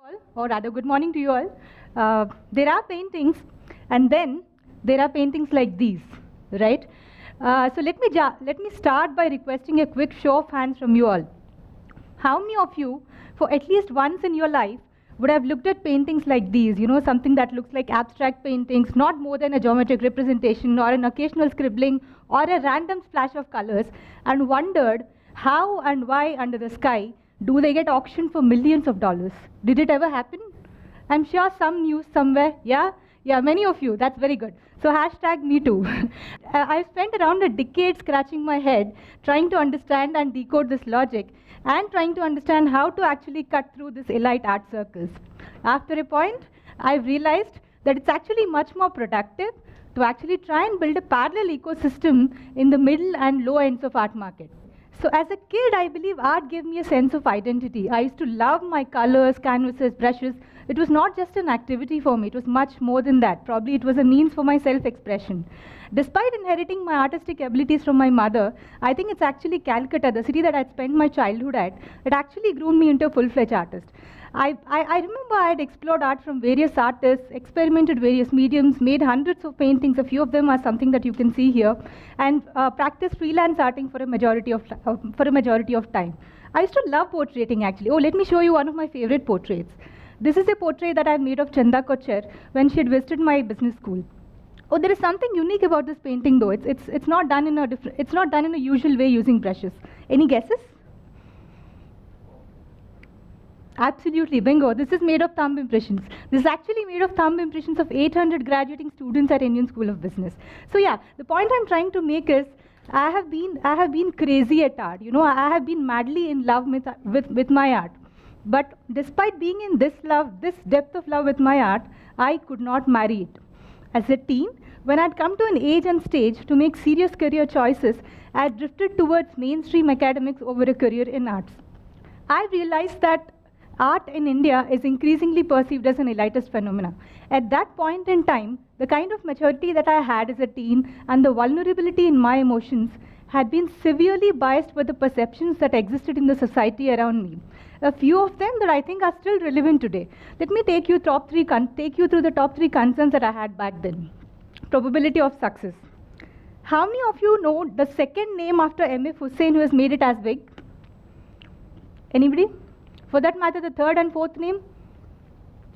all, or rather good morning to you all. There are paintings, and then there are paintings like these, right? So let me start by requesting a quick show of hands from you all. How many of you, for at least once in your life, would have looked at paintings like these, you know, something that looks like abstract paintings, not more than a geometric representation or an occasional scribbling or a random splash of colors, and wondered how and why under the sky do they get auctioned for millions of dollars? Did it ever happen? I'm sure some news somewhere, yeah? Yeah, many of you, that's very good. So hashtag me too. I've spent around a decade scratching my head trying to understand and decode this logic and trying to understand how to actually cut through this elite art circles. After a point, I've realized that it's actually much more productive to actually try and build a parallel ecosystem in the middle and low ends of art market. So as a kid, I believe art gave me a sense of identity. I used to love my colors, canvases, brushes. It was not just an activity for me, it was much more than that. Probably it was a means for my self-expression. Despite inheriting my artistic abilities from my mother, I think it's actually Calcutta, the city that I'd spent my childhood at, that actually groomed me into a full-fledged artist. I remember I had explored art from various artists, experimented various mediums, made hundreds of paintings, a few of them are something that you can see here, and practiced freelance arting for a majority of time. I used to love portraiting actually. Oh, let me show you one of my favorite portraits. This is a portrait that I made of Chanda Kochar when she had visited my business school. Oh, there is something unique about this painting though. It's not done in a usual way using brushes. Any guesses? Absolutely, bingo. This is made of thumb impressions. This is actually made of thumb impressions of 800 graduating students at Indian School of Business. So yeah, the point I'm trying to make is I have been crazy at art. You know, I have been madly in love with my art. But despite being in this depth of love with my art, I could not marry it. As a teen, when I'd come to an age and stage to make serious career choices, I had drifted towards mainstream academics over a career in arts. I realized that art in India is increasingly perceived as an elitist phenomenon. At that point in time, the kind of maturity that I had as a teen and the vulnerability in my emotions had been severely biased by the perceptions that existed in the society around me. A few of them that I think are still relevant today. Let me take you through the top three concerns that I had back then. Probability of success. How many of you know the second name after M.F. Hussain who has made it as big? Anybody? For that matter, the third and fourth name?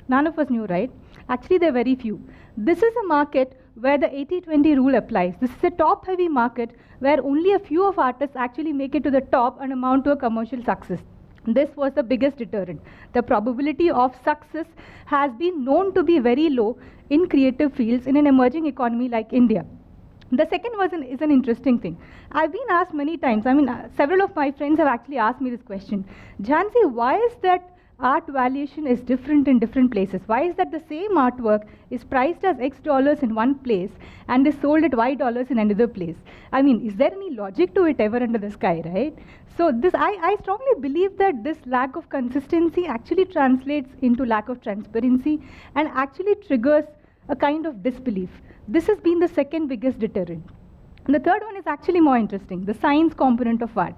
None of us knew, right? Actually, there are very few. This is a market where the 80-20 rule applies. This is a top-heavy market where only a few of artists actually make it to the top and amount to a commercial success. This was the biggest deterrent. The probability of success has been known to be very low in creative fields in an emerging economy like India. The second is an interesting thing. I've been asked many times, several of my friends have actually asked me this question. Jhansi, why is that art valuation is different in different places? Why is that the same artwork is priced as X dollars in one place and is sold at Y dollars in another place? I mean, is there any logic to it ever under the sky, right? So I strongly believe that this lack of consistency actually translates into lack of transparency and actually triggers a kind of disbelief. This has been the second biggest deterrent. And the third one is actually more interesting, the science component of art.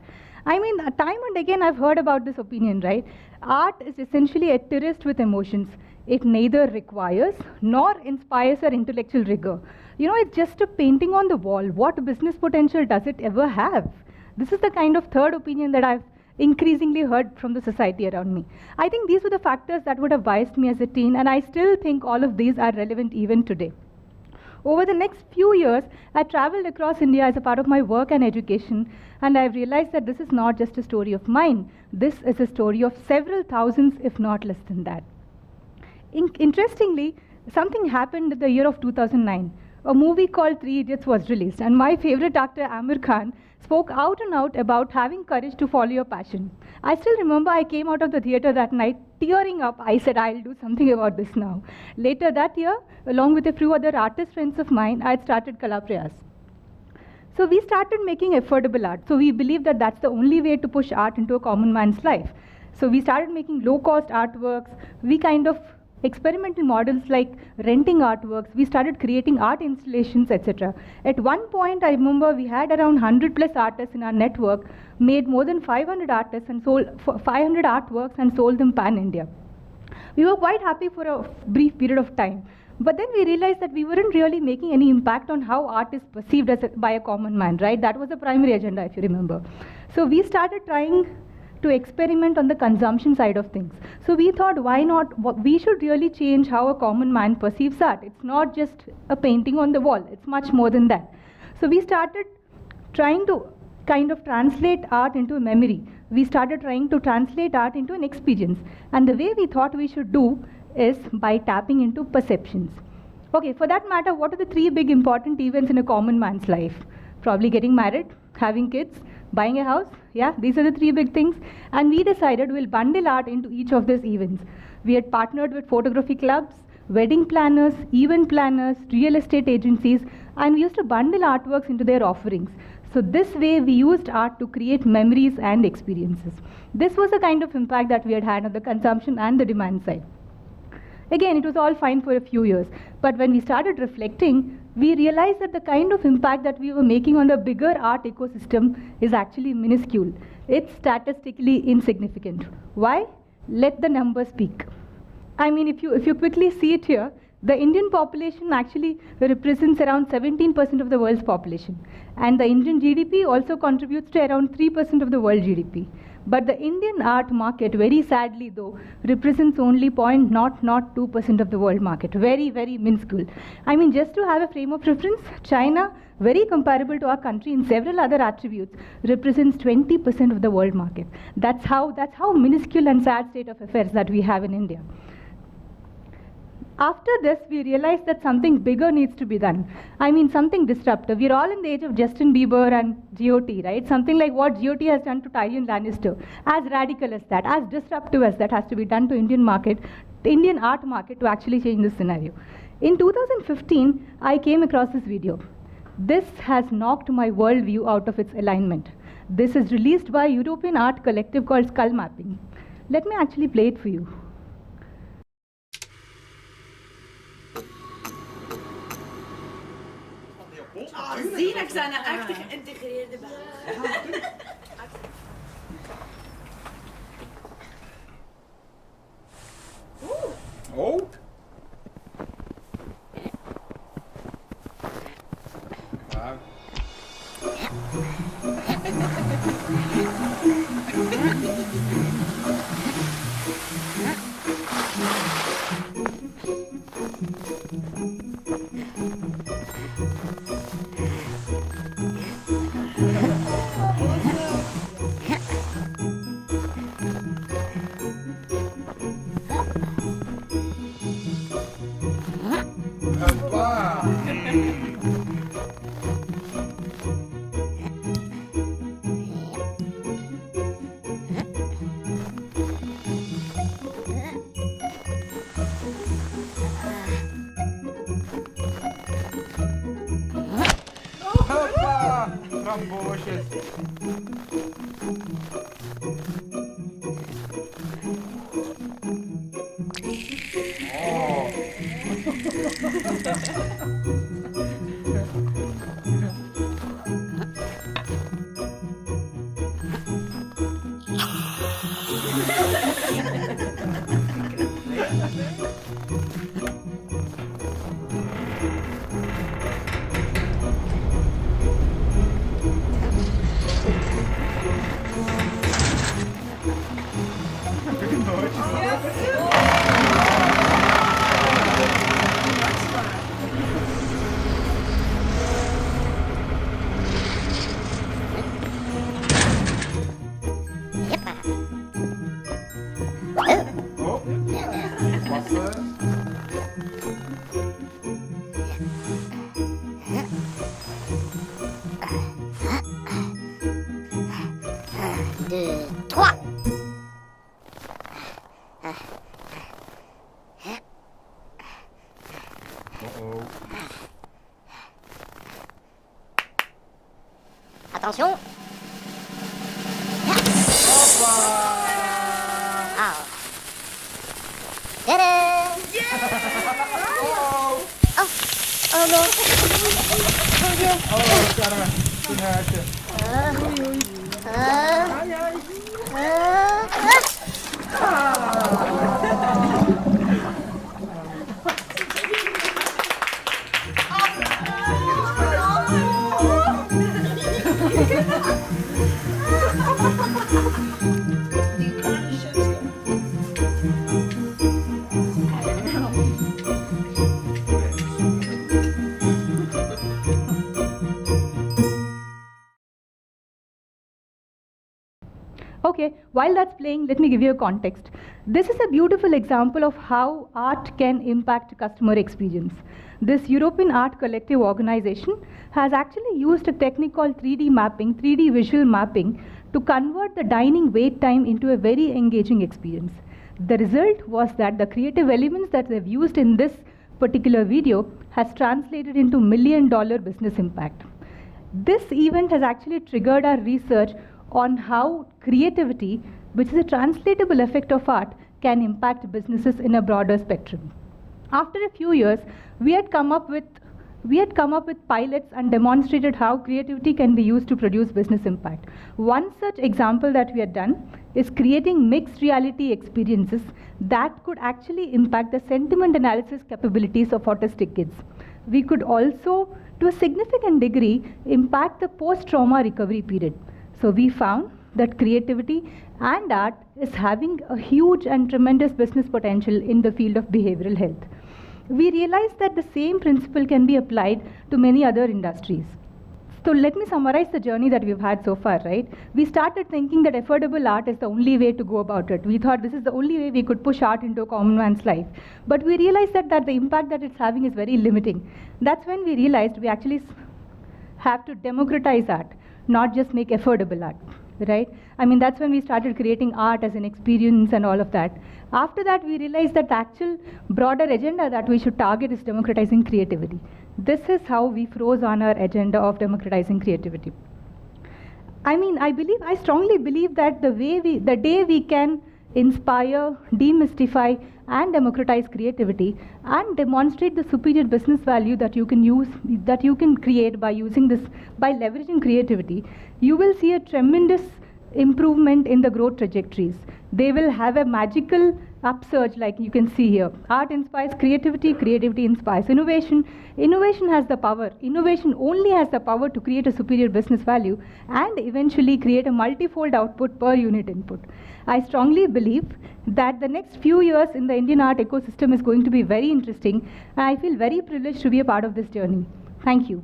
I mean, time and again I've heard about this opinion, right? Art is essentially a tourist with emotions. It neither requires nor inspires our intellectual rigor. You know, it's just a painting on the wall. What business potential does it ever have? This is the kind of third opinion that I've increasingly heard from the society around me. I think these were the factors that would have biased me as a teen, and I still think all of these are relevant even today. Over the next few years, I traveled across India as a part of my work and education, and I've realized that this is not just a story of mine. This is a story of several thousands, if not less than that. Interestingly, something happened in the year of 2009. A movie called Three Idiots was released, and my favorite actor, Amir Khan, spoke out and out about having courage to follow your passion. I still remember I came out of the theater that night, tearing up. I said, I'll do something about this now. Later that year, along with a few other artist friends of mine, I had started Kala Prayas. So we started making affordable art. So we believed that that's the only way to push art into a common man's life. So we started making low-cost artworks. We kind of experimental models like renting artworks. We started creating art installations, etc. At one point, I remember we had around 100 plus artists in our network, made more than 500 artists and sold 500 artworks and sold them pan-India. We were quite happy for a brief period of time. But then we realized that we weren't really making any impact on how art is perceived by a common man, right? That was the primary agenda, if you remember. So we started trying to experiment on the consumption side of things. So we thought, why not, we should really change how a common man perceives art. It's not just a painting on the wall, it's much more than that. So we started trying to kind of translate art into a memory. We started trying to translate art into an experience. And the way we thought we should do is by tapping into perceptions. Okay, for that matter, what are the three big important events in a common man's life? Probably getting married, having kids, buying a house. Yeah, these are the three big things. And we decided we'll bundle art into each of these events. We had partnered with photography clubs, wedding planners, event planners, real estate agencies, and we used to bundle artworks into their offerings. So this way we used art to create memories and experiences. This was the kind of impact that we had on the consumption and the demand side. Again, it was all fine for a few years, but when we started reflecting, we realized that the kind of impact that we were making on the bigger art ecosystem is actually minuscule. It's statistically insignificant. Why? Let the numbers speak. I mean, if you quickly see it here, the Indian population actually represents around 17% of the world's population. And the Indian GDP also contributes to around 3% of the world GDP. But the Indian art market, very sadly though, represents only 0.002% of the world market. Very, very minuscule. I mean, just to have a frame of reference, China, very comparable to our country in several other attributes, represents 20% of the world market. That's how minuscule and sad state of affairs that we have in India. After this, we realized that something bigger needs to be done. I mean, something disruptive. We're all in the age of Justin Bieber and GOT, right? Something like what GOT has done to Tyrion Lannister. As radical as that, as disruptive as that has to be done to Indian art market to actually change this scenario. In 2015, I came across this video. This has knocked my worldview out of its alignment. This is released by a European art collective called Skull Mapping. Let me actually play it for you. Zinek zijn een echte geïntegreerde band. Oh. Wow. Framboosjes. Attention. Ah. Tada! Oh no. Oh dear. Okay, while that's playing, let me give you a context. This is a beautiful example of how art can impact customer experience. This European art collective organization has actually used a technique called 3D mapping, 3D visual mapping, to convert the dining wait time into a very engaging experience. The result was that the creative elements that they've used in this particular video has translated into $1 million business impact. This event has actually triggered our research on how creativity, which is a translatable effect of art, can impact businesses in a broader spectrum. After a few years, we had come up with pilots and demonstrated how creativity can be used to produce business impact. One such example that we had done is creating mixed reality experiences that could actually impact the sentiment analysis capabilities of autistic kids. We could also, to a significant degree, impact the post-trauma recovery period. So we found that creativity and art is having a huge and tremendous business potential in the field of behavioral health. We realized that the same principle can be applied to many other industries. So let me summarize the journey that we've had so far, right? We started thinking that affordable art is the only way to go about it. We thought this is the only way we could push art into a common man's life. But we realized that the impact that it's having is very limiting. That's when we realized we actually have to democratize art, not just make affordable art, right? I mean, that's when we started creating art as an experience and all of that. After that, we realized that the actual broader agenda that we should target is democratizing creativity. This is how we froze on our agenda of democratizing creativity. I mean, I strongly believe that the day we can inspire, demystify, and democratize creativity and demonstrate the superior business value that you can create by leveraging creativity, you will see a tremendous improvement in the growth trajectories. They will have a magical upsurge, like you can see here. Art inspires creativity, creativity inspires innovation. Innovation has the power. Innovation only has the power to create a superior business value and eventually create a multifold output per unit input. I strongly believe that the next few years in the Indian art ecosystem is going to be very interesting, and I feel very privileged to be a part of this journey. Thank you.